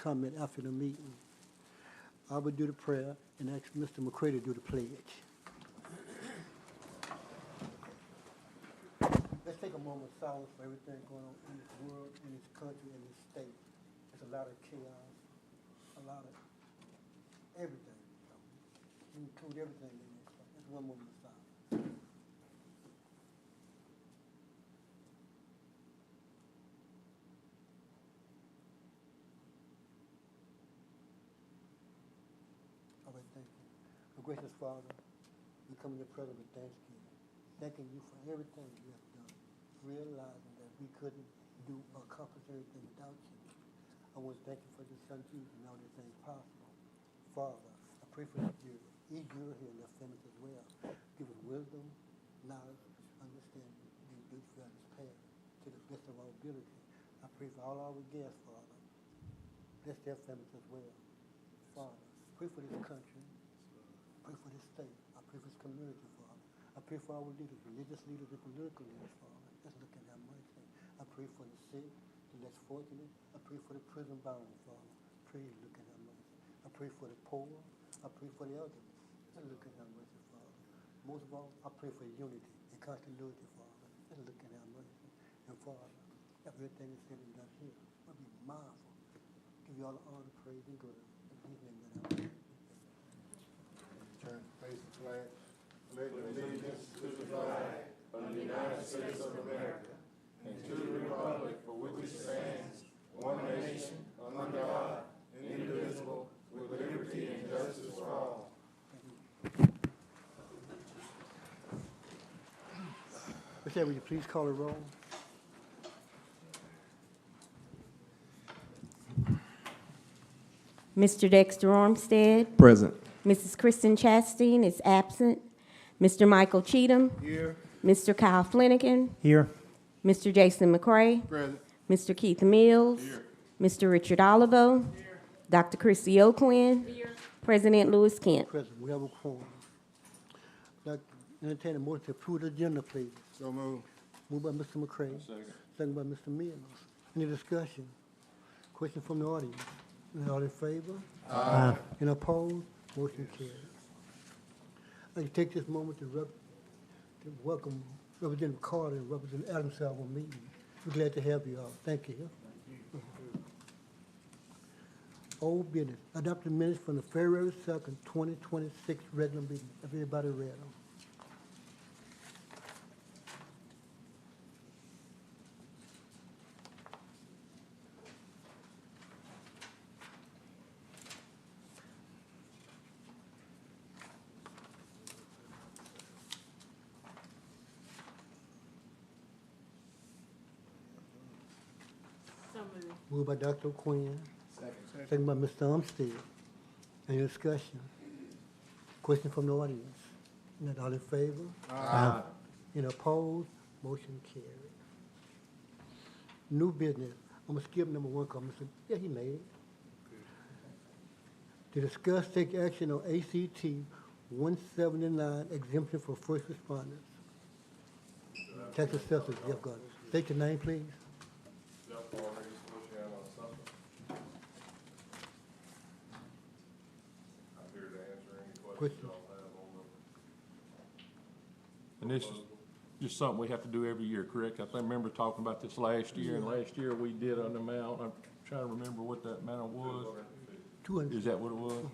comment after the meeting. I will do the prayer and ask Mr. McCray to do the pledge. Let's take a moment of silence for everything going on in this world, in this country, in this state. There's a lot of chaos, a lot of everything. We include everything in this. That's one moment of silence. All right, thank you. Our gracious Father, we come in your presence with thanksgiving, thanking you for everything you have done, realizing that we couldn't do or accomplish anything without you. I want to thank you for your son Jesus and all these things possible. Father, I pray for the jury, each juror here and their families as well. Give us wisdom, knowledge, understanding, and do for this path to the best of our ability. I pray for all our guests, Father. Bless their families as well. Father, pray for this country. Pray for this state. I pray for this community, Father. I pray for our leaders, religious leaders and political leaders, Father. Let's look at that mercy. I pray for the sick, the less fortunate. I pray for the prison bound, Father. Pray, look at that mercy. I pray for the poor. I pray for the elderly. Let's look at that mercy, Father. Most of all, I pray for unity and continuity, Father. Let's look at that mercy. And Father, everything is said and done here, we'll be mindful. Give you all the honor, praise, and glory. In His name that I pray. Turn, face the flag. Pledge allegiance to the flag of the United States of America and to the republic for which it stands, one nation, under God, indivisible, with liberty and justice for all. Michelle, will you please call the roll? Mr. Dexter Armstead. Present. Mrs. Kristen Chastain is absent. Mr. Michael Cheatham. Here. Mr. Kyle Flanagan. Here. Mr. Jason McCray. Present. Mr. Keith Mills. Here. Mr. Richard Olivo. Here. Dr. Chrissy O'Quinn. Here. President Lewis Kent. President, we have a quorum. I'd like to entertain a motion to approve the agenda, please. So moved. Moved by Mr. McCray. Second. Second by Mr. Mills. Any discussion? Question from the audience? All in favor? Aye. Any opposed? Motion carries. I'd like to take this moment to welcome Representative Carter and Representative Adams to our meeting. We're glad to have you all. Thank you. Old business. Adopted minutes from the February 2nd, 2026 regular meeting. Have everybody read them? Moved by Dr. Quinn. Second by Mr. Umstead. Any discussion? Question from the audience? Not all in favor? Aye. Any opposed? Motion carried. New business. I'm gonna skip number one, cause Mr. Yeah, he made it. To discuss, take action on ACT 179 exemption for first responders. Tax assessors, Jeff Gardner. State your name, please. Feliciana. I'm here to answer any questions y'all have on the. And this is just something we have to do every year, correct? I remember talking about this last year, and last year we did an amount, I'm trying to remember what that amount was. 200. Is that what it was?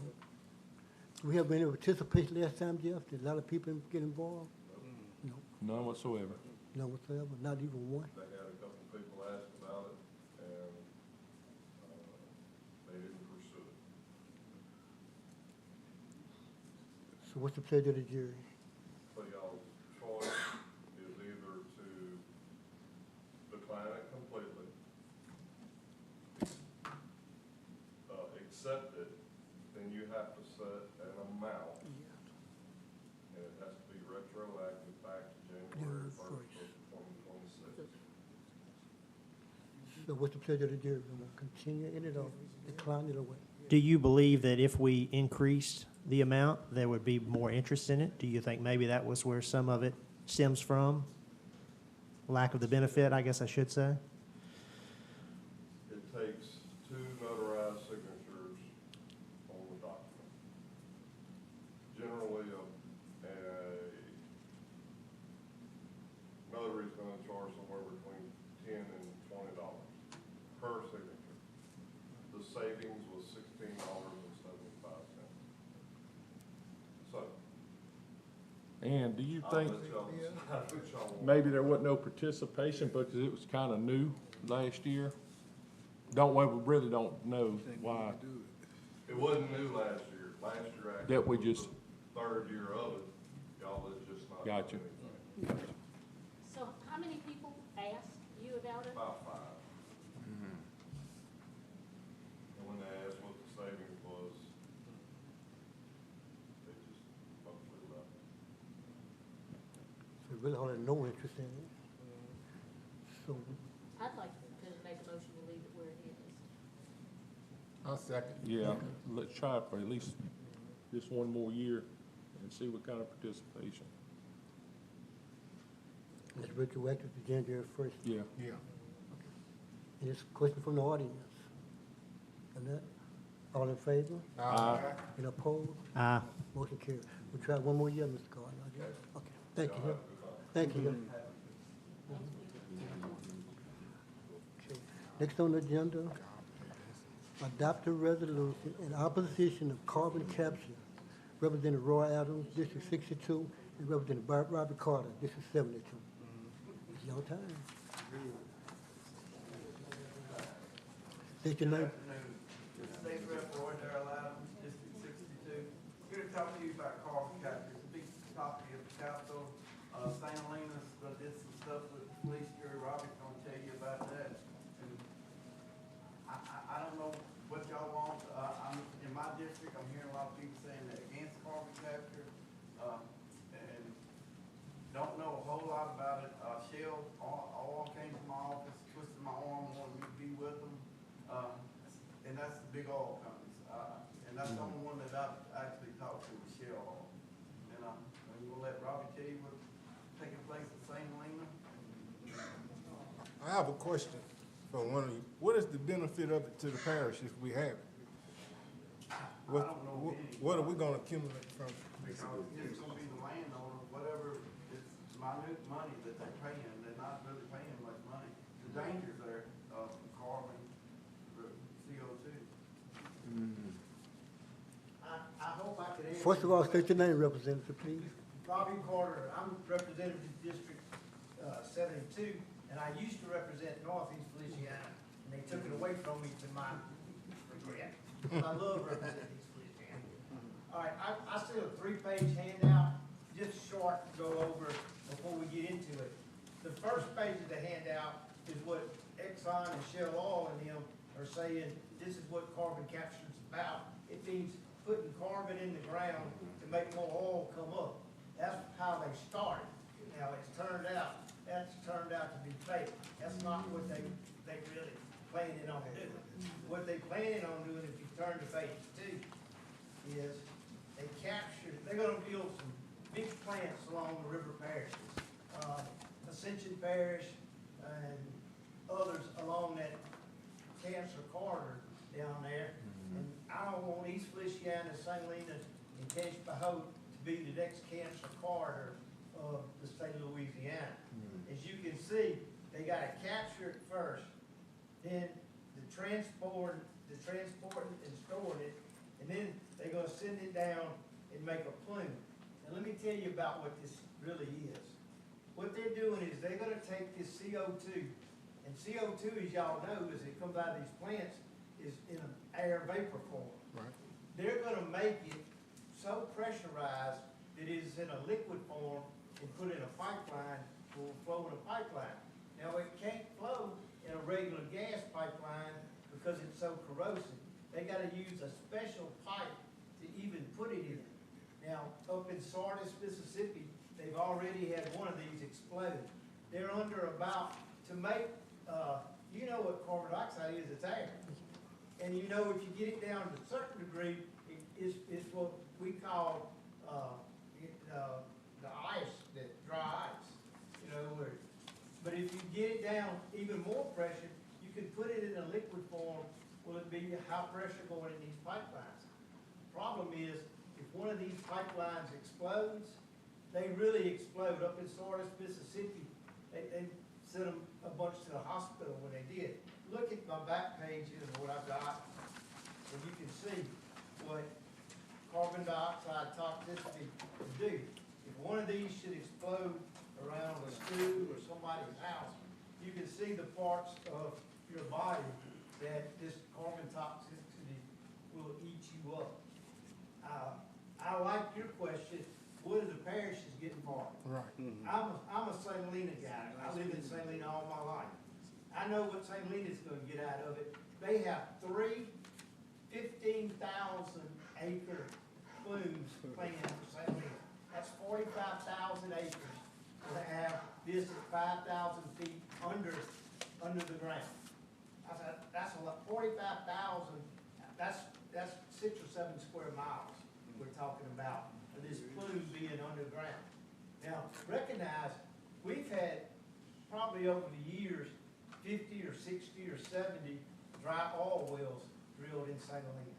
We have any participation last time, Jeff? Did a lot of people get involved? No, None whatsoever. none whatsoever, not even one. They had a couple of people ask about it, and, they didn't pursue it. So what's the pleasure of the jury? So y'all's choice is either to decline it completely, accept it, then you have to set an amount, and it has to be retroactive back to January 1st of 2026. So what's the pleasure of the jury? We want to continue in it or decline it away? Do you believe that if we increased the amount, there would be more interest in it? Do you think maybe that was where some of it stems from? Lack of the benefit, I guess I should say? It takes 2 notarized signatures savings was $16.75. So. And do you I'll think let y'all want. maybe there wasn't no participation because it was kind of new last year? We really don't know why. It wasn't new last year. Last year actually That we was just- the third year of it. Y'all had just not done Gotcha. anything. So how many people asked you about it? About 5. And when they asked what the savings was, they just mostly left. So really hardly no interest in it. So, I'd like to make a motion to leave it where it is. I'll second. Yeah, let's try it for at least just one more year and see what kind of participation. it's retroactive to January 1st. Yeah. Yeah. Any question from the audience? And that, all in favor? Aye. Any opposed? Aye. Motion carried. We'll try one more year, Mr. Gardner, I guess. Okay, thank you. Thank you. Okay. Next on the agenda, adopt a resolution in opposition of carbon capture. Representative Roy Adams, District 62, and Representative Robert Carter, District 72. It's your time. State your name. State Rep Roy Darrell Adams, District 62. Here to talk to you about carbon capture. It's a big topic at the Capitol. St. Helena's did some stuff with the police jury. Robert's gonna tell you about that. And I don't know what y'all want. In my district, I'm hearing a lot of people saying they're against carbon capture. And don't know a whole lot about it. Shell, all came to my office, twisted my arm, wanted me to be with them. And that's the big oil companies. And that's the only one that I've actually talked to, is Shell Oil. And we'll let Robbie tell you what's taking place at St. Helena. I have a question for one of you. What is the benefit of it to the parish if we have it? What, I don't know any. what are we gonna accumulate from? Because it's gonna be the landowner, whatever, it's minute money that they're paying, they're not really paying much money. The danger's there, carbon, CO2. I hope I could answer. First of all, state your name, Representative, please. Robbie Carter, I'm representative to District 72, and I used to represent Northeast Feliciana, and they took it away from me to my regret. I love representing East Feliciana. All right, I still a 3-page handout, just short to go over before we get into it. The first page of the handout is what Exxon and Shell Oil and them are saying, this is what carbon capture is about. It means putting carbon in the ground to make more oil come up. That's how they started. Now, that's turned out to be fake. That's not what they really planning on doing. What they planning on doing, if you turn to phase 2, is they're gonna build some big plants along the river parishes. Ascension Parish and others along that cancer corridor down there. And I don't want East Feliciana, St. Helena, and Cache-Pahote to be the next cancer corridor of the state of Louisiana. As you can see, they gotta capture it first, then the transporting and storing it, and then they're gonna send it down and make a plume. And let me tell you about what this really is. What they're doing is they're gonna take this CO2, and CO2, as y'all know, as it comes out of these plants, is in an air vapor form. Right. They're gonna make it so pressurized that it is in a liquid form and put in a pipeline, will flow in a pipeline. Now, it can't flow in a regular gas pipeline because it's so corrosive. They gotta use a special pipe to even put it in. Now, up in Sardis, Mississippi, they've already had one of these explode. They're under about, to make, you know what carbon dioxide is, it's air. And you know, if you get it down to a certain degree, it's what we call, the ice, the dry ice, you know, but if you get it down even more pressure, you can put it in a liquid form, will it be high pressure going in these pipelines? Problem is, if one of these pipelines explodes, they really explode. Up in Sardis, Mississippi, they sent them a bunch to the hospital when they did. Look at my back pages of what I've got. see what carbon dioxide toxicity can do. If one of these should explode around a school or somebody's house, you can see the parts of your body that this carbon toxicity will eat you up. I like your question, what are the parishes getting for? Right. I'm a St. Helena guy. I lived in St. Helena all my life. I know what St. Helena's gonna get out of it. They have 15,000 acre plumes planned for St. Helena. That's 45,000 acres to have this at 5,000 feet under the ground. I said, that's a lot, 45,000, that's 6 or 7 square miles we're talking about, for this plume being underground. Now, recognize, we've had probably over the years, 50 or 60 or 70 dry oil wells drilled in St. Helena.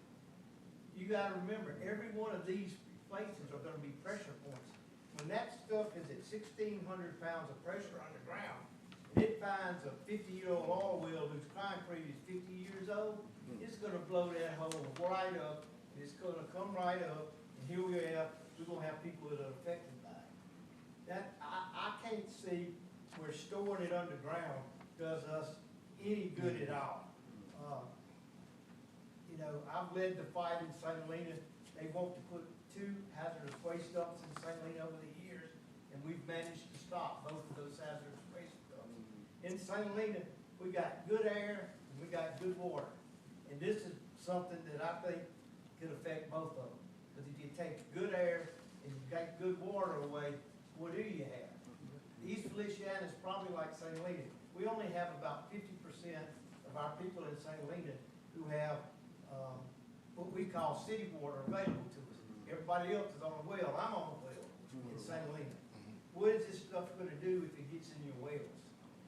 You gotta remember, every one of these places are gonna be pressure points. When that stuff is at 1,600 pounds of pressure underground, and it finds a 50-year-old oil well whose concrete is 50 years old, it's gonna blow that hole right up, and it's gonna come right up, and here we're gonna have people that are affected by it. That, I can't see where storing it underground does us any good at all. You know, I've led the fight in St. Helena. They want to put 2 hazardous waste dumps in St. Helena over the years, and we've managed to stop both of those hazardous waste dumps. In St. Helena, we got good air and we got good water. And this is something that I think could affect both of them. Because if you take good air and you take good water away, what do you have? East Feliciana is probably like St. Helena. We only have about 50% of our people in St. Helena who have what we call city water available to us. Everybody else is on a well. I'm on a well in St. Helena. What is this stuff gonna do if it gets in your wells?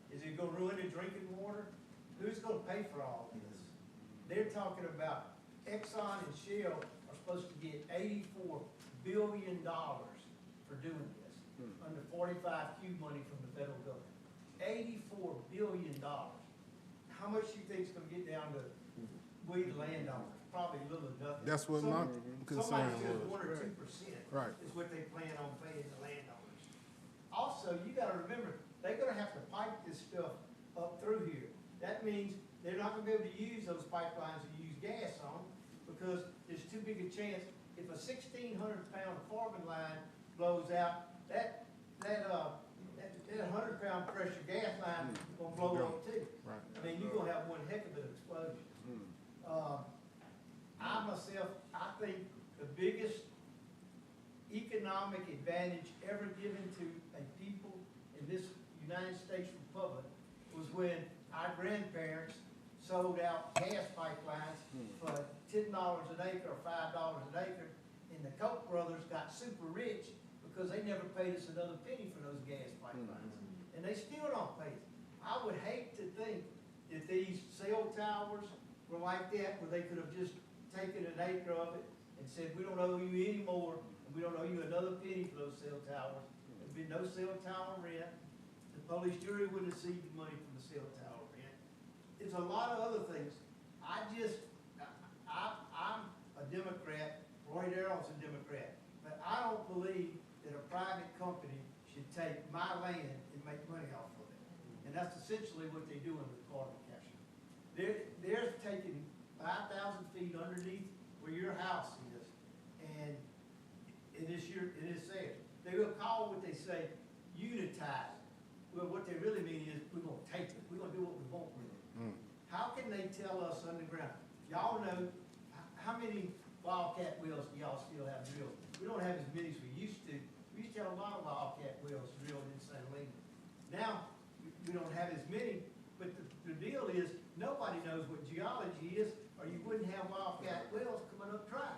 Is it gonna ruin the drinking water? Who's gonna pay for all this? They're talking about Exxon and Shell are supposed to get $84 billion for doing this, under 45Q money from the federal government. $84 billion. How much do you think it's gonna get down to we the landowners? Probably a little of nothing. That's what my concern Somebody says was. 1 or 2%. Right. Is what they plan on paying the landowners. Also, you gotta remember, they're gonna have to pipe this stuff up through here. That means they're not gonna be able to use those pipelines to use gas on, because there's too big a chance, if a 1,600-pound carbon line blows out, that 100-pound pressure gas line is gonna blow up too. Right. I mean, you're gonna have one heck of an explosion. I think the biggest economic advantage ever given to a people in this United States Republic was when our grandparents sold out gas pipelines for $10 an acre or $5 an acre, and the Koch brothers got super rich because they never paid us another penny for those gas pipelines. And they still don't pay us. I would hate to think that these cell towers were like that, where they could have just taken an acre of it and said, we don't owe you any more, and we don't owe you another penny for those cell towers. There'd be no cell tower rent. The police jury wouldn't have received the money from the cell tower rent. It's a lot of other things. I'm a Democrat, Roy Darrell's a Democrat, but I don't believe that a private company should take my land and make money off of it. And that's essentially what they do under the carbon capture. They're taking 5,000 feet underneath where your house is, and it is theirs. They will call what they say unitize. Well, what they really mean is, we're gonna take it, we're gonna do what we want with it. How can they tell us underground? Y'all know, how many wildcat wells do y'all still have drilled? We don't have as many as we used to. We used to have a lot of wildcat wells drilled in St. Helena. Now, we don't have as many, but the deal is, nobody knows what geology is, or you wouldn't have wildcat wells coming up dry.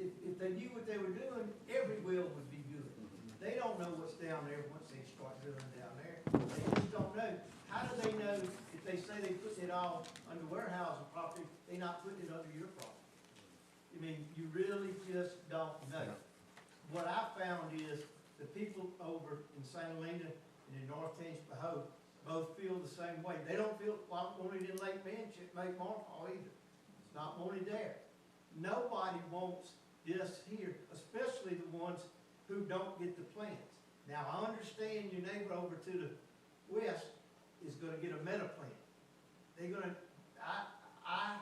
If they knew what they were doing, every well would be good. They don't know what's down there once they start drilling down there. They just don't know. How do they know if they say they put it all under warehousing property, they're not putting it under your property? I mean, you really just don't know. What I found is the people over in St. Helena and in North Tangipahoa both feel the same way. They don't feel like wanted in Lake Manchester, Lake Marfa either. It's not wanted there. nobody wants this here, especially the ones who don't get the plants. Now, I understand your neighbor over to the west is gonna get a meta plant. They're gonna, I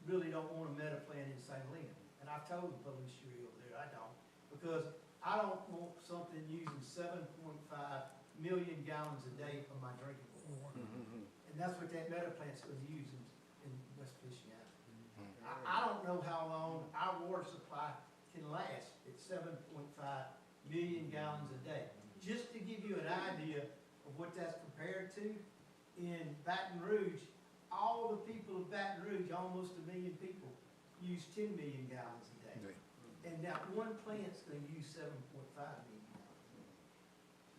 really don't want a meta plant in St. Helena, and I've told the police jury over there, I don't, because I don't want something using 7.5 million gallons a day of my drinking water. And that's what that meta plant's gonna use in West Feliciana. I don't know how long our water supply can last at 7.5 million gallons a day. Just to give you an idea of what that's compared to, in Baton Rouge, all the people of Baton Rouge, almost 1 million people, use 10 million gallons a day. And that one plant's gonna use 7.5 million gallons.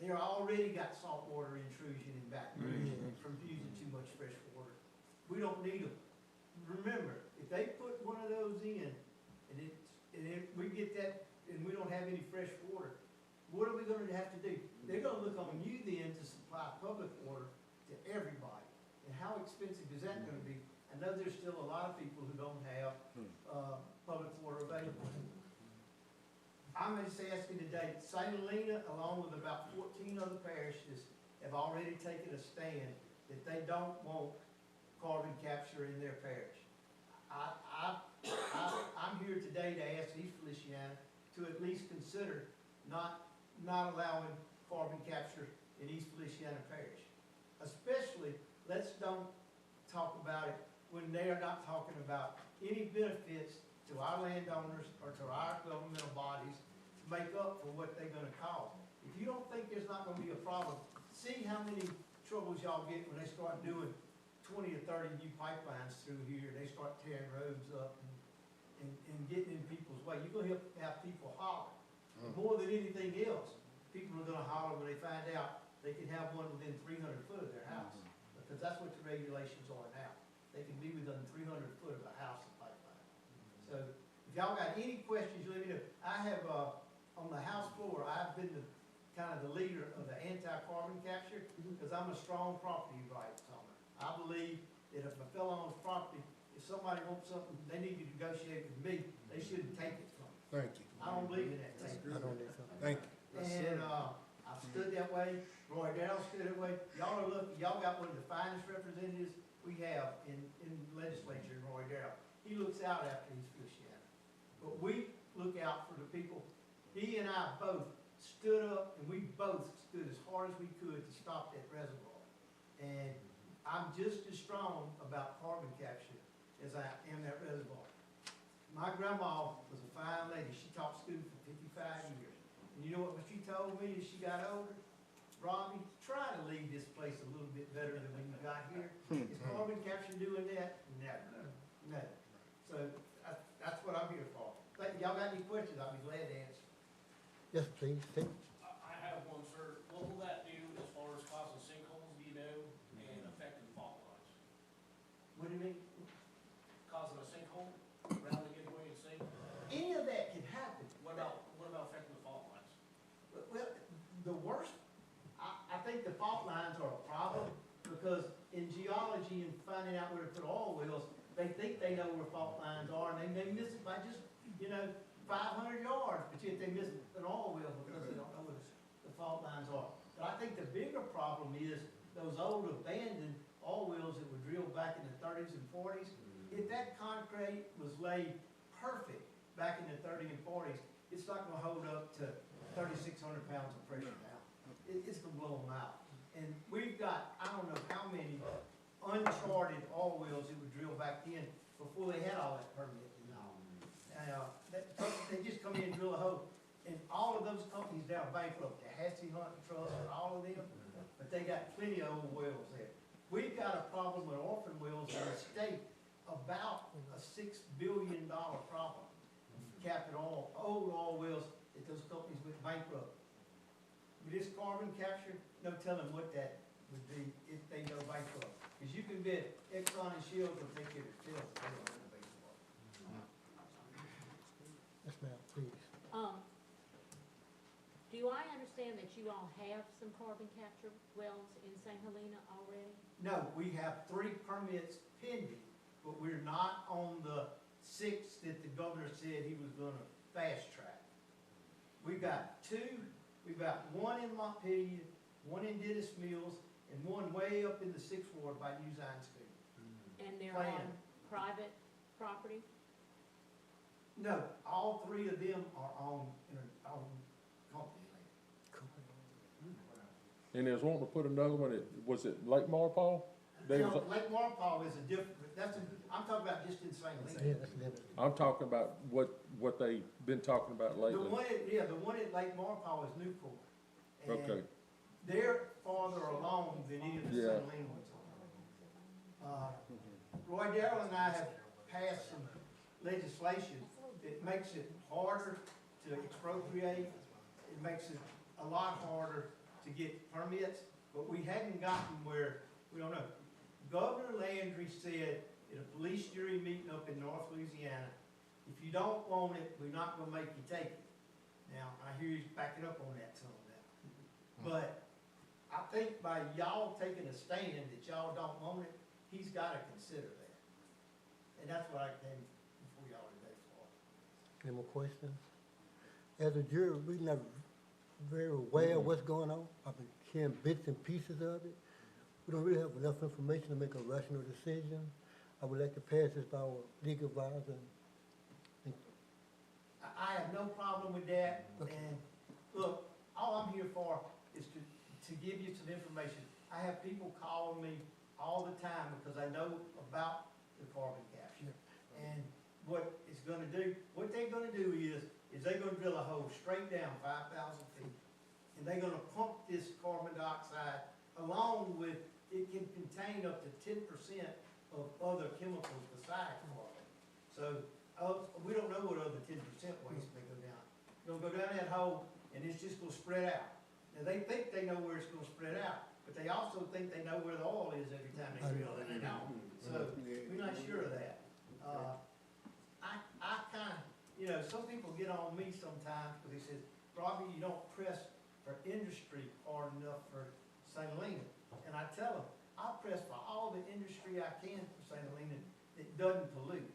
They already got saltwater intrusion in Baton Rouge from using too much fresh water. We don't need them. Remember, if they put one of those in, and if we get that, and we don't have any fresh water, what are we gonna have to do? They're gonna look on you then to supply public water to everybody. And how expensive is that gonna be? I know there's still a lot of people who don't have, public water available. I'm just asking today, St. Helena, along with about 14 other parishes, have already taken a stand that they don't want carbon capture in their parish. I'm here today to ask East Feliciana to at least consider not allowing carbon capture in East Feliciana Parish. Especially, let's don't talk about it when they are not talking about any benefits to our landowners or to our governmental bodies to make up for what they're gonna cause. If you don't think there's not gonna be a problem, see how many troubles y'all get when they start doing 20 or 30 new pipelines through here, they start tearing roads up and getting in people's way. You're gonna have people holler. More than anything else, people are gonna holler when they find out they can have one within 300 foot of their house. Because that's what the regulations are now. They can be within 300 foot of a house and pipeline. So if y'all got any questions, let me know. I have, on the House floor, I've been kind of the leader of the anti-carbon capture because I'm a strong property rights owner. I believe that if a fellow owns property, if somebody wants something, they need to negotiate with me, they shouldn't take it from me. Thank you. I don't believe in that thing. Thank you. And, I've stood that way, Roy Darrell stood that way. Y'all are lucky, y'all got one of the finest representatives we have in the legislature, Roy Darrell. He looks out after East Feliciana. But we look out for the people. He and I both stood up, and we both stood as hard as we could to stop that reservoir. And I'm just as strong about carbon capture as I am that reservoir. My grandma was a fine lady. She taught school for 55 years. And you know what she told me as she got older? Robbie, try to leave this place a little bit better than when you got here. Is carbon capture doing that? Never. No. So that's what I'm here for. Y'all got any questions? I'll be glad to answer. Yes, please, take. I have one, sir. What will that do as far as causing sinkholes, do you know, and affecting fault lines? What do you mean? Causing a sinkhole around the Gateway and sink? Any of that can happen. What about affecting the fault lines? Well, the worst, I think the fault lines are a problem because in geology and finding out where to put oil wells, they think they know where fault lines are and they may miss it by just, 500 yards, but yet they miss an oil well because they don't know where the fault lines are. But I think the bigger problem is those old abandoned oil wells that were drilled back in the 30s and 40s. If that concrete was laid perfect back in the 30s and 40s, it's not gonna hold up to 3,600 pounds of pressure now. It's gonna blow them out. And we've got, I don't know how many uncharted oil wells that were drilled back then before they had all that permit and all. They just come in and drill a hole. And all of those companies now bankrupt, the Hassey Hunt Trust and all of them, but they got plenty of old wells there. We've got a problem with orphan wells in the state, about a $6 billion problem. Capping old oil wells that those companies went bankrupt. With this carbon capture, no telling what that would be if they go bankrupt. Because you can bet Exxon and Shell will take care of themselves if they don't innovate for it. Yes, ma'am, please. Do I understand that you all have some carbon capture wells in St. Helena already? No, we have 3 permits pending, but we're not on the 6 that the governor said he was gonna fast track. We've got 2, we've got 1 in Montpelier, 1 in Dennis Mills, and 1 way up in the 6th Ward by New Zion School. And they're Plan. on private property? No, all 3 of them are on company land. And they was wanting to put another one at, was it Lake Marpole? They You was, know, Lake Marpole is a different, I'm talking about just in St. Yeah, Louis. that's limited. I'm talking about what they been talking about The lately. one at Lake Marpole is Newport. And Okay, they're farther along than any of the Yeah. St. Louis ones are. Roy Darrell and I have passed some legislation that makes it harder to expropriate. It makes it a lot harder to get permits, but we hadn't gotten where, we don't know. Governor Landry said at a police jury meeting up in North Louisiana, if you don't want it, we're not gonna make you take it. Now, I hear he's backing up on that some now. But I think by y'all taking a stand that y'all don't want it, he's gotta consider that. And that's what I came before y'all today for. Any more questions? As a jury, we're not very aware of what's going on. I've been hearing bits and pieces of it. We don't really have enough information to make a rational decision. I would like to pass this by our legal advisor. I have no problem with that, Okay. and look, all I'm here for is to give you some information. I have people calling me all the time because I know about the carbon capture. And what it's gonna do, what they're gonna do is they're gonna drill a hole straight down 5,000 feet. And they're gonna pump this carbon dioxide along with, it can contain up to 10% of other chemicals besides carbon. So, we don't know what other 10% waste may go down. It's gonna go down that hole and it's just gonna spread out. Now, they think they know where it's gonna spread out, but they also think they know where the oil is every time they drill it, and they don't. So, we're not sure of that. I kinda, some people get on me sometimes because they says, Robbie, you don't press for industry hard enough for St. Helena. And I tell them, I'll press for all the industry I can for St. Helena that doesn't pollute.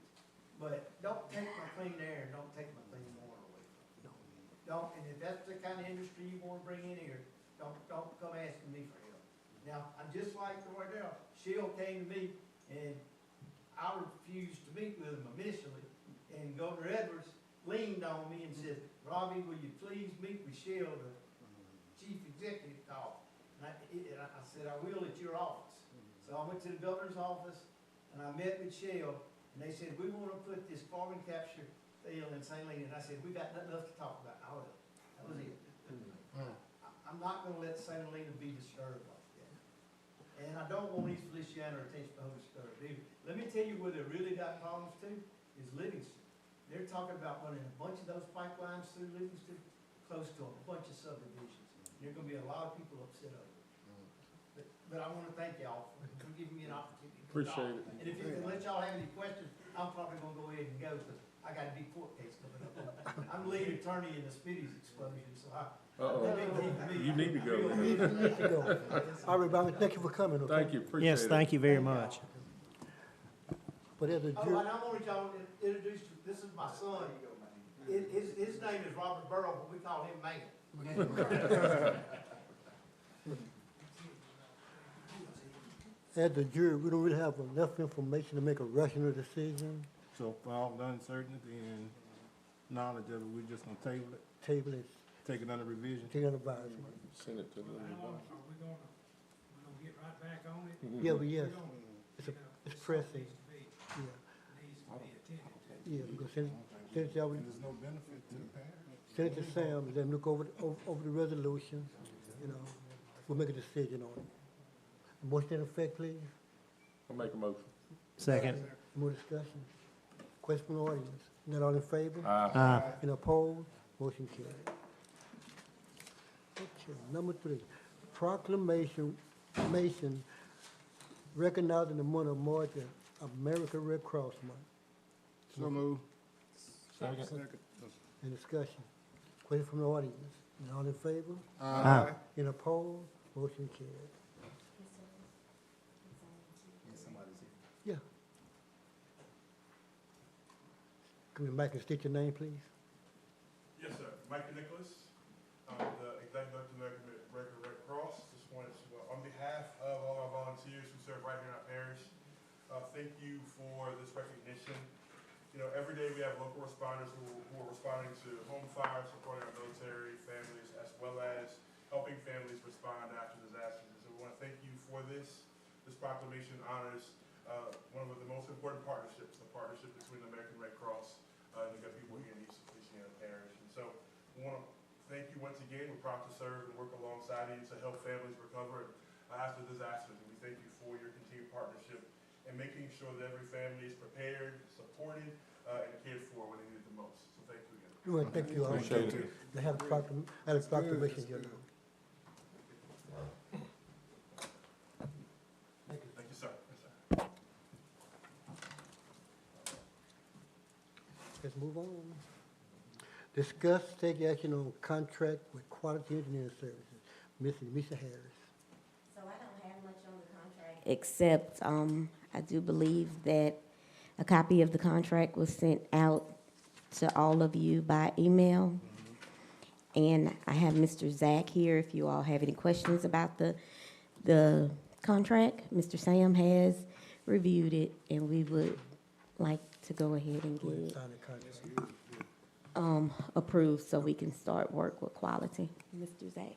But don't take my clean air and don't take my clean water away from me. Don't, and if that's the kind of industry you wanna bring in here, don't come asking me for help. Now, I'm just like Roy Darrell. Shell came to me and I refused to meet with him initially. And Governor Edwards leaned on me and said, Robbie, will you please meet with Shell, the chief executive called? And I said, I will at your office. So I went to the governor's office and I met with Shell and they said, we want to put this carbon capture deal in St. Helena. And I said, we got nothing else to talk about. I will. That was it. I'm not going to let St. Helena be disturbed like that. And I don't want East Feliciana or Tenchville disturbed either. Let me tell you where they really got problems too, is Livingston. They're talking about running a bunch of those pipelines through Livingston, close to a bunch of subdivisions. There's gonna be a lot of people upset over it. But I wanna thank y'all for giving me an opportunity to talk. Appreciate it. And if you can let y'all have any questions, I'm probably gonna go ahead and go, because I got a big court case coming up. I'm lead attorney in the Spitties explosion, so You need to go. You need to go. All right, Bobby, thank you for coming, okay? Thank you, appreciate it. Yes, thank you very much. But as a Oh, jury, and I wanted y'all to introduce, this is my son. His name is Robert Burrow, but we call him Man. as a jury, we don't really have enough information to make a rational decision. So for all the uncertainty and knowledge of it, we're just gonna table it, Table it, take it under revision. take it under advisement. Send it to them. Are we gonna get right back on it? Yeah, but yes, We don't, it's, you know, it's this pressing, needs to be- yeah, needs to be attended to. yeah, because since y'all, There's no benefit to the parish. send it to Sam, let him look over the resolution, we'll make a decision on it. Motion in effect, please. I'll make a motion. Second. More discussion. Question from the audience. Not all in favor? Aye. And opposed? Motion carried. Okay, number 3, proclamation recognizing the month of March as American Red Cross Month. So move. Second. Any discussion? Question from the audience. Not all in favor? Aye. And opposed? Motion carried. Yeah. Come in, Mike, and state your name, please. Yes, sir. Mike Nicholas, the Executive Director of American Red Cross. Just wanted to, on behalf of all our volunteers who serve right here in our parish, thank you for this recognition. You know, every day we have local responders who are responding to home fires, supporting our military families, as well as helping families respond after disasters. And so we want to thank you for this. This proclamation honors one of the most important partnerships, the partnership between the American Red Cross and the good people here in East Feliciana Parish. And so we want to thank you once again. We're proud to serve and work alongside you to help families recover after disasters. And we thank you for your continued partnership and making sure that every family is prepared, supported, and cared for when they need it the most. So thank you again. We want to thank you all. Appreciate it. They have a proclamation here now. Thank you, sir. Yes, sir. Let's move on. Discuss, take action on contract with Quality Engineering Services. Ms. Lisa Harris. So I don't have much on the contract. Except, I do believe that a copy of the contract was sent out to all of you by email. And I have Mr. Zach here if you all have any questions about the contract. Mr. Sam has reviewed it, and we would like to go ahead and Go ahead and get it sign the contract. approved so we can start work with Quality. Mr. Zach.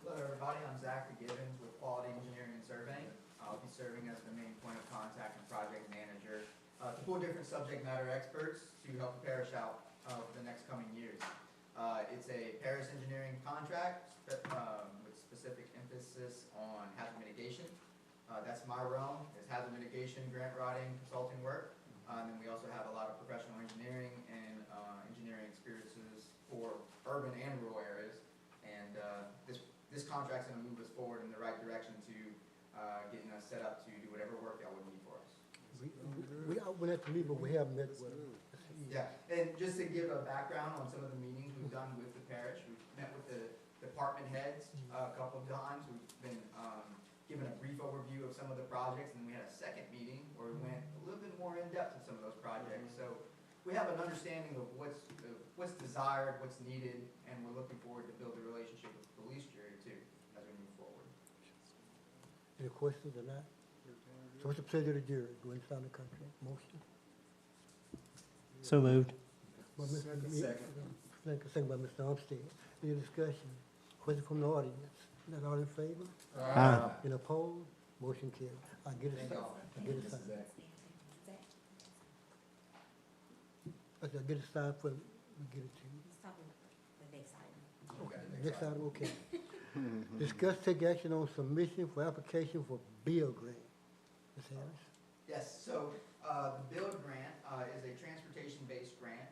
Hello, everybody. I'm Zach Gibbons with Quality Engineering and Surveying. I'll be serving as the main point of contact and project manager to pull different subject matter experts to help the parish out for the next coming years. It's a parish engineering contract with specific emphasis on hazard mitigation. That's my realm, is hazard mitigation, grant writing, consulting work. And then we also have a lot of professional engineering and engineering experiences for urban and rural areas. And this contract's gonna move us forward in the right direction to getting us set up to do whatever work y'all would need for us. We went at the meeting, but we haven't met with them. Yeah, and just to give a background on some of the meetings we've done with the parish, we've met with the department heads a couple of times. We've been given a brief overview of some of the projects, and we had a second meeting where we went a little bit more in depth in some of those projects. So we have an understanding of what's desired, what's needed, and we're looking forward to build a relationship with the police jury too as we move forward. Any questions or not? So what's the pleasure of the jury? Go and sign the contract. Motion? So moved. By Mr. Second by Mr. Armstead. Any discussion? Question from the audience? Not all in favor? Aye. In opposed? Motion carried. I get it Thank signed. y'all. I get it signed. I get it signed for, we get it to you. Okay. Next item, okay. Discuss, take action on submission for application for bill grant. Ms. Harris? Yes, so the build grant is a transportation-based grant.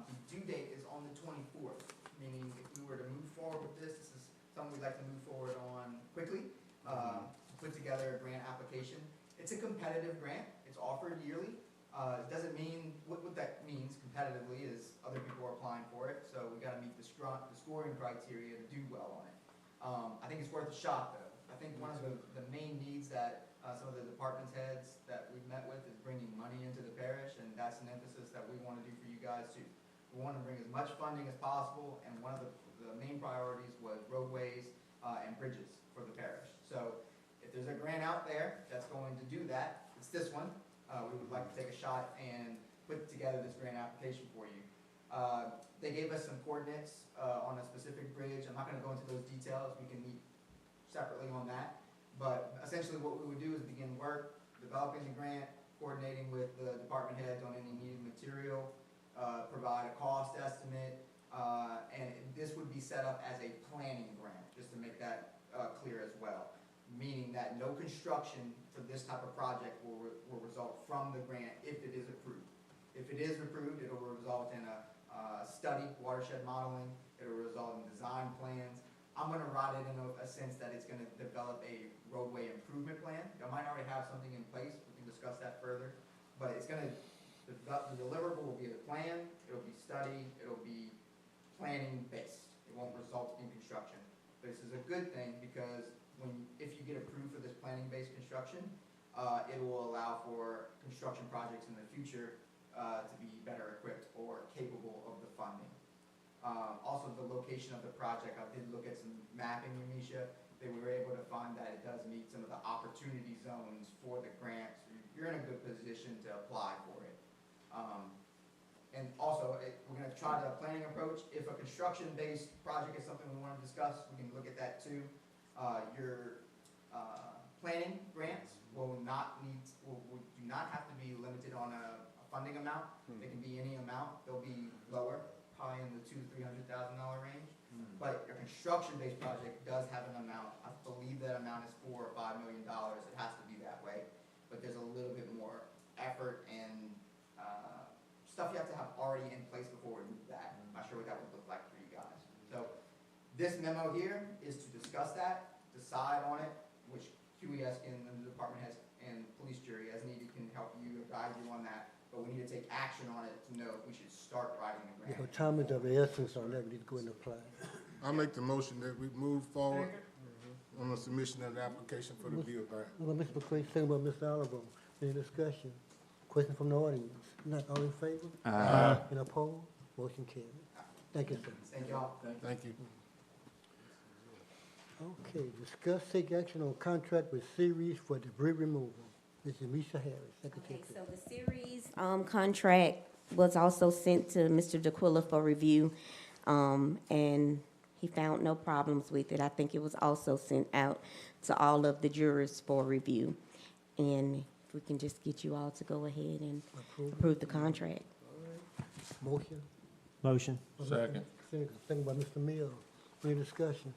The due date is on the 24th, meaning if we were to move forward with this, this is something we'd like to move forward on quickly. Put together a grant application. It's a competitive grant. It's offered yearly. It doesn't mean, what that means competitively is other people are applying for it, so we gotta meet the scoring criteria to do well on it. I think it's worth a shot though. I think one of the main needs that some of the department heads that we've met with is bringing money into the parish, and that's an emphasis that we want to do for you guys too. We want to bring as much funding as possible, and one of the main priorities was roadways and bridges for the parish. So if there's a grant out there that's going to do that, it's this one. We would like to take a shot and put together this grant application for you. They gave us some coordinates on a specific bridge. I'm not going to go into those details. We can meet separately on that. But essentially what we would do is begin work, developing the grant, coordinating with the department heads on any needed material, provide a cost estimate, and this would be set up as a planning grant, just to make that clear as well. Meaning that no construction for this type of project will result from the grant if it is approved. If it is approved, it will result in a study, watershed modeling, it will result in design plans. I'm gonna write it in a sense that it's gonna develop a roadway improvement plan. You might already have something in place, we can discuss that further. But it's gonna, the deliverable will be the plan, it'll be study, it'll be planning based. It won't result in construction. This is a good thing because if you get approved for this planning based construction, it will allow for construction projects in the future to be better equipped or capable of the funding. Also, the location of the project, I did look at some mapping, Misha. They were able to find that it does meet some of the opportunity zones for the grant. So you're in a good position to apply for it. And also, we're gonna try the planning approach. If a construction-based project is something we wanna discuss, we can look at that too. Your planning grants will do not have to be limited on a funding amount. They can be any amount. They'll be lower, probably in the $200,000 to $300,000 range. But your construction-based project does have an amount. I believe that amount is $4 or $5 million. It has to be that way. But there's a little bit more effort and stuff you have to have already in place before we move that. I'm not sure what that would look like for you guys. So this memo here is to discuss that, decide on it, which QES and the department has and police jury as needed can help you or guide you on that. But we need to take action on it to know if we should start writing the grant. So time is of the essence on that, we need to go and apply. I make the motion that we move forward on the submission of the application for the bill grant. Well, Mr. McQueen, second by Mr. Oliver. Any discussion? Question from the audience? Not all in favor? Any opposed? Motion carried. Thank you, sir. Thank y'all. Thank you. Okay, discuss, take action on contract with Series for debris removal. Mrs. Misha Harris, Secretary. Okay, so the series contract was also sent to Mr. DeQuilla for review, and he found no problems with it. I think it was also sent out to all of the jurors for review. And if we can just get you all to go ahead and approve the contract. Motion? Motion. Second. Second by Mr. Mills. Any discussion?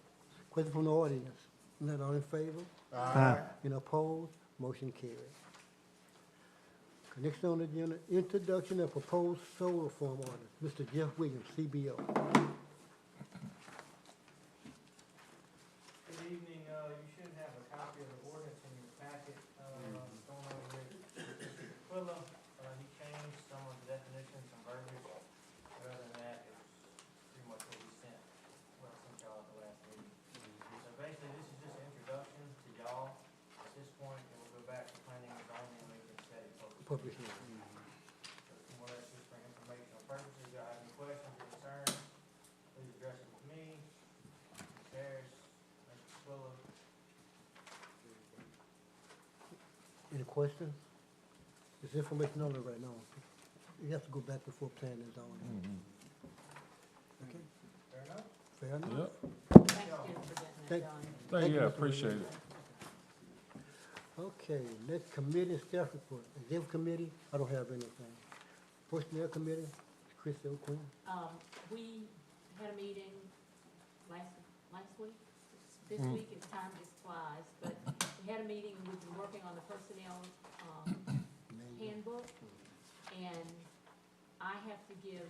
Question from the audience? Not all in favor? Any opposed? Motion carried. Next on the agenda, introduction of proposed solar farm orders. Mr. Jeff Williams, CBO. Good evening, you should have a copy of the ordinance in your packet, going over with Mr. Aquila. He changed some of the definitions and verbiage, but other than that, it was pretty much what we sent y'all at the last meeting. So basically, this is just an introduction to y'all. At this point, it will go back to planning and zoning, and we can set it Public hearing. So more or less just for informational purposes. Y'all have any questions or concerns, please address it with me, Ms. Harris, Mr. Aquila. Any questions? It's information only right now. You have to go back before planning and zoning. Okay, Fair enough? fair enough? Yep. Thank you for getting that Thank- done. Thank you, I Mr. appreciate it. Okay, next committee and staff report. Executive committee, I don't have anything. Personnel committee, Chris O'Quinn. We had a meeting last week. This week, it's time just flies, but we had a meeting and we've been working on the personnel, handbook. And I have to give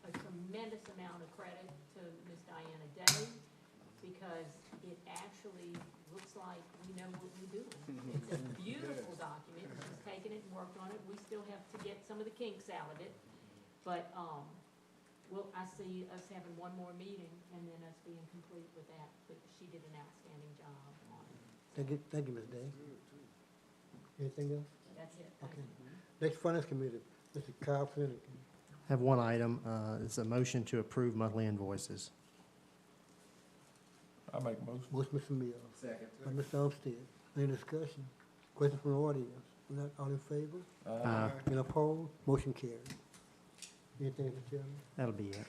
a tremendous amount of credit to Ms. Diana Day because it actually looks like we know what we're doing. It's a beautiful document. She's taken it and worked on it. We still have to get some of the kinks out of it. But, I see us having one more meeting and then us being complete with that. But she did an outstanding job on it. Thank you, Ms. Day. Anything else? That's it. Thank Okay. you. Next finance committee, Mr. Kyle Flanagan. Have one item, it's a motion to approve monthly invoices. I make a motion. Motion, Mr. Mills. Second. By Mr. Umstead. Any discussion? Question from the audience? Not all in favor? Any opposed? Motion carried. Anything, Mr. Chairman? That'll be it.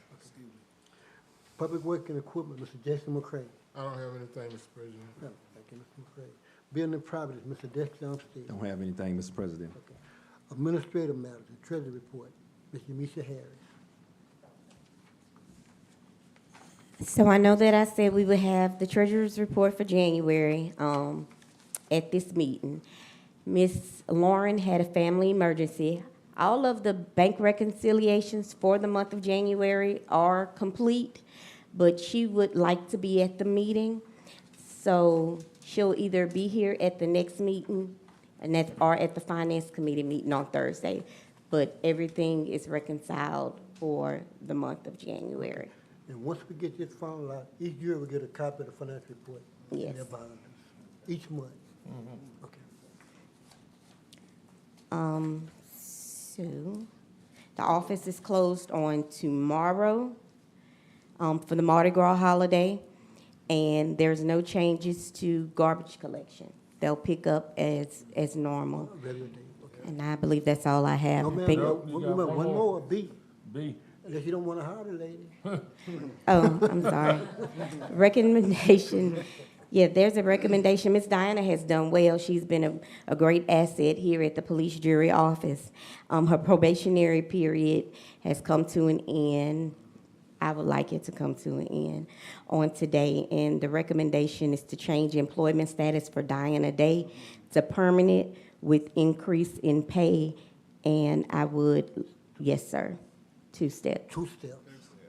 Public Works and Equipment, Mr. Jason McCray. I don't have anything, Mr. President. Oh, thank you, Mr. McCray. Building and Properties, Mr. Dexter Umstead. Don't have anything, Mr. President. Okay. Administrative Matters and Treasury Report, Mr. Misha Harris. So I know that I said we would have the treasurer's report for January at this meeting. Miss Lauren had a family emergency. All of the bank reconciliations for the month of January are complete, but she would like to be at the meeting. So she'll either be here at the next meeting or at the Finance Committee meeting on Thursday. But everything is reconciled for the month of January. And once we get this finalized, each year we get a copy of the financial report. Yes. In their binders. Each month. Okay. So, the office is closed on tomorrow, for the Mardi Gras holiday, and there's no changes to garbage collection. They'll pick up as normal, Regular day, okay. and I believe that's all I have. No, I ma'am, think- Nope, you got one one more, B, B. unless you don't wanna hire the lady. Oh, I'm sorry. Recommendation, yeah, there's a recommendation. Miss Diana has done well. She's been a great asset here at the police jury office. Her probationary period has come to an end. I would like it to come to an end on today, and the recommendation is to change employment status for Diana Day to permanent with increase in pay, and I would, yes, sir, 2-step. Two-step,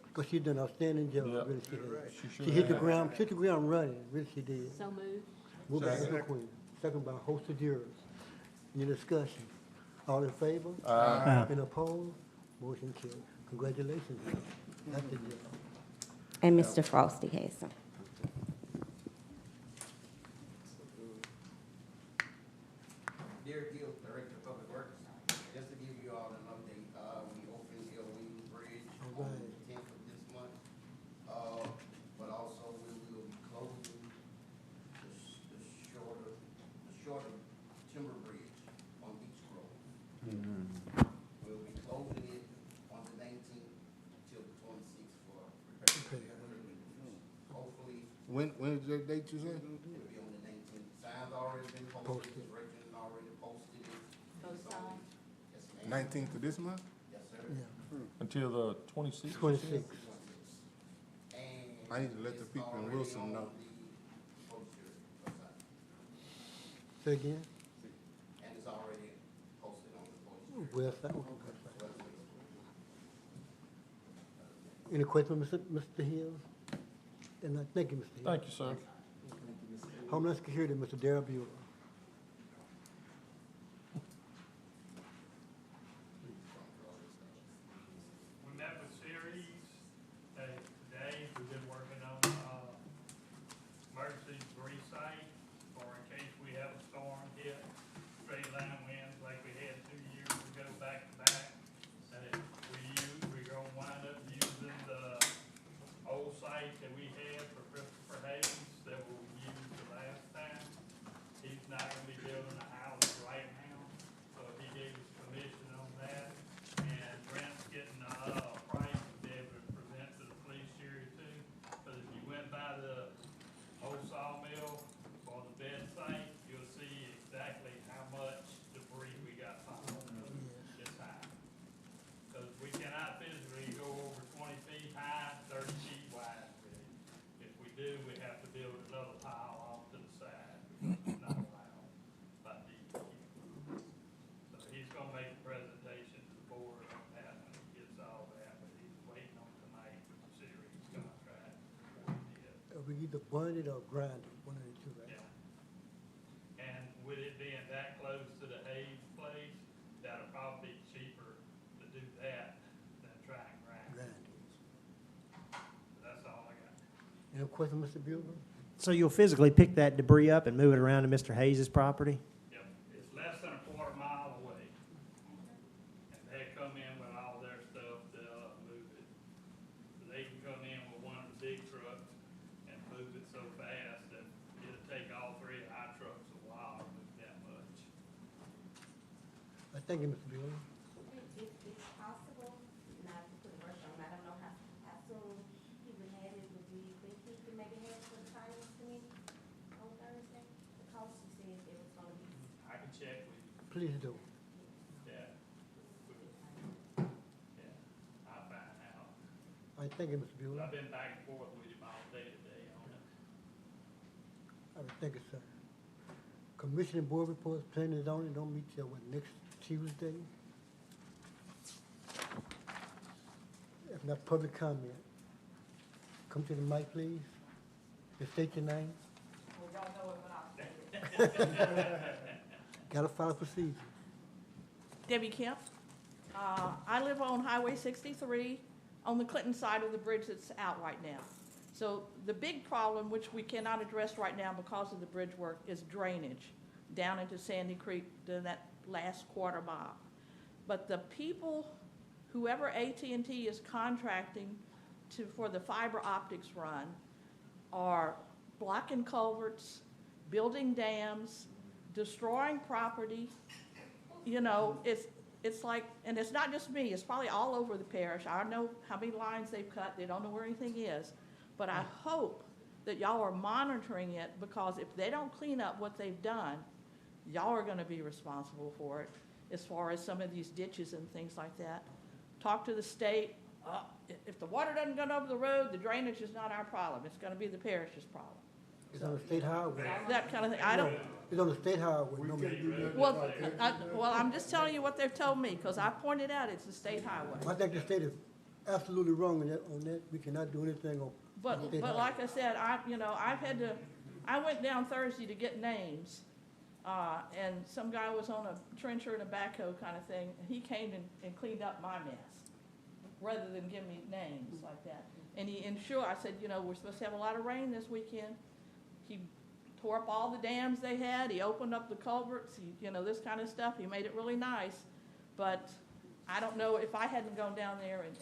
because she done outstanding job, Yeah. really she did. She She sure hit the has. ground running, really she did. So moved. Moved by Eva Queen, second by host of jurors. Any discussion? All in favor? Aye. Any opposed? Motion carried. Congratulations, ma'am. That's the deal. And Mr. Frosty has some. Dear Hill, Director of Public Works, just to give you all an update, we opened Hill Wing Bridge on Alright. the 10th of this month. But also we will be closing the shorter timber bridge on Beach Grove. We'll be closing it on the 19th till the 26th for repair. Hopefully, When is that date you said? it'll be on the 19th. Signs already been posted, directions already posted. Both sides. Yes, ma'am. 19th of this month? Yes, sir. Yeah, Until the 26th? 26. I need to let the people in Wilson know. Say again? And it's already posted on the post. Website, okay, website. Any questions, Mr. Hill? And thank you, Mr. Hill. Thank you, sir. Homeland Security, Mr. Darrell Buell. We met with Series today. We've been working on emergency debris site for in case we have a storm hit, straight line winds like we had 2 years ago back to back. We're gonna wind up using the old site that we had for Christopher Hayes that we used the last time. He's not gonna be building a house right now, so he gave us permission on that. And Brent's getting a price to be able to present to the police jury too. But if you went by the old sawmill or the bed site, you'll see exactly how much debris we got piled up this high. Because we cannot physically go over 20 feet high, 30 feet wide. If we do, we have to build another pile off to the side. It's not allowed by DEQ. So he's gonna make a presentation to the board on that when he gets all that, but he's waiting on tonight with the series contract before he did. We either burn it or grind it, one of the two, right? Yeah. And with it being that close to the Hayes place, that'll probably be cheaper to do that than try and grind. Grind it. That's all I got. Any questions, Mr. Buell? So you'll physically pick that debris up and move it around to Mr. Hayes' property? Yep, it's less than a quarter mile away. And they come in with all their stuff, they'll move it. So they can come in with one of the big trucks and move it so fast that it'll take all three of our trucks a while to move that much. Thank you, Mr. Buell. If it's possible, not to put a rush on him, I don't know how soon he would have it, but do you think he could maybe have it for the finance committee on Thursday? The cost, you said it was gonna be, I can check with you, Please do. yeah. Yeah, I'll find out. All right, thank you, Mr. Buell. I've been back and forth with him all day today on it. All right, thank you, sir. Commission and board reports, planning and zoning don't meet till what, next Tuesday? If not, public comment. Come to the mic, please. And state your name. Well, y'all know it, but I'll say it. Gotta follow procedure. Debbie Kemp. I live on Highway 63 on the Clinton side of the bridge that's out right now. So the big problem, which we cannot address right now because of the bridge work, is drainage down into Sandy Creek, to that last quarter mile. But the people, whoever AT&T is contracting for the fiber optics run, are blocking culverts, building dams, destroying property. You know, it's like, and it's not just me, it's probably all over the parish. I know how many lines they've cut, they don't know where anything is. But I hope that y'all are monitoring it, because if they don't clean up what they've done, y'all are gonna be responsible for it, as far as some of these ditches and things like that. Talk to the state. If the water doesn't go over the road, the drainage is not our problem. It's gonna be the parish's problem. It's on the state highway. That kind of thing. I don't, It's on the state highway. We No, can't do nothing well, about that. well, I'm just telling you what they've told me, because I pointed out it's the state highway. I think the state is absolutely wrong on that. We cannot do anything on the But state highway. like I said, I went down Thursday to get names, and some guy was on a trencher and a backhoe kind of thing, and he came and cleaned up my mess, rather than give me names like that. And I said, you know, we're supposed to have a lot of rain this weekend. He tore up all the dams they had, he opened up the culverts, you know, this kind of stuff, he made it really nice. But I don't know, if I hadn't gone down there and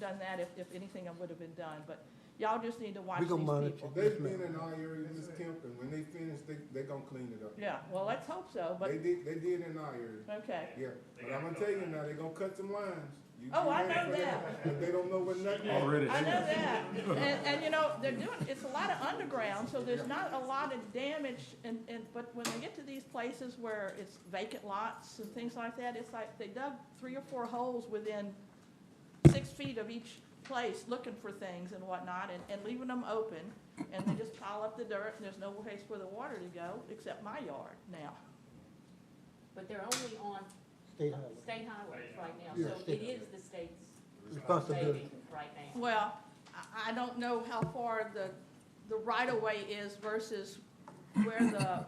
done that, if anything would have been done. But y'all just need to watch We these gonna monitor. people. They've been in our area, Ms. Kemp, and when they finish, they gonna clean it up. Yeah, well, let's hope so, but, They did in our area. okay. Yeah, but I'm gonna tell you now, they gonna cut some lines. You Oh, I ready know for that. But they don't know what nothing is. Already. I know that, and you know, it's a lot of underground, so there's not a lot of damage, but when they get to these places where it's vacant lots and things like that, it's like they dug 3 or 4 holes within 6 feet of each place, looking for things and whatnot, and leaving them open, and they just pile up the dirt, and there's no place for the water to go, except my yard now. But they're only on State highway. state highways right now, Yeah, so state it is the state's Responsibility. savings right now. Well, I don't know how far the right-of-way is versus where the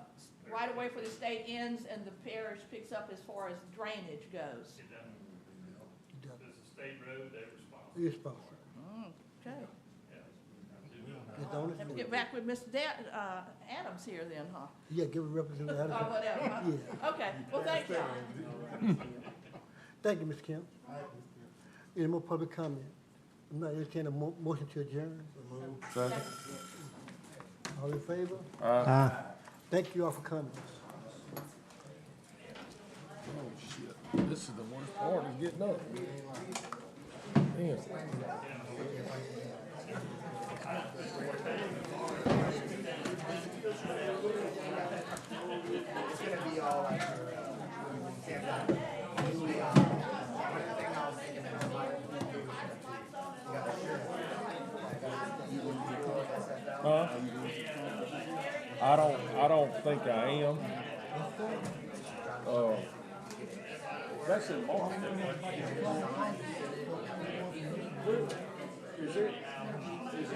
right-of-way for the state ends and the parish picks up as far as drainage goes. It doesn't. Does- This is a state road, they're responsible. You're responsible. Okay. It's on the Have to state. get back with Mr. Adams here then, huh? Yeah, give a representative. Or whatever, huh? Yeah. Okay, well, thank you. Thank you, Ms. Kemp. Any more public comment? I'm not entertaining a motion to adjourn. Second. All in favor? Aye. Thank you all for coming. Oh, shit. This is the worst part, is getting up. Damn. It's gonna be all like, Huh? I don't think I am. That's in March. Is it? Is it?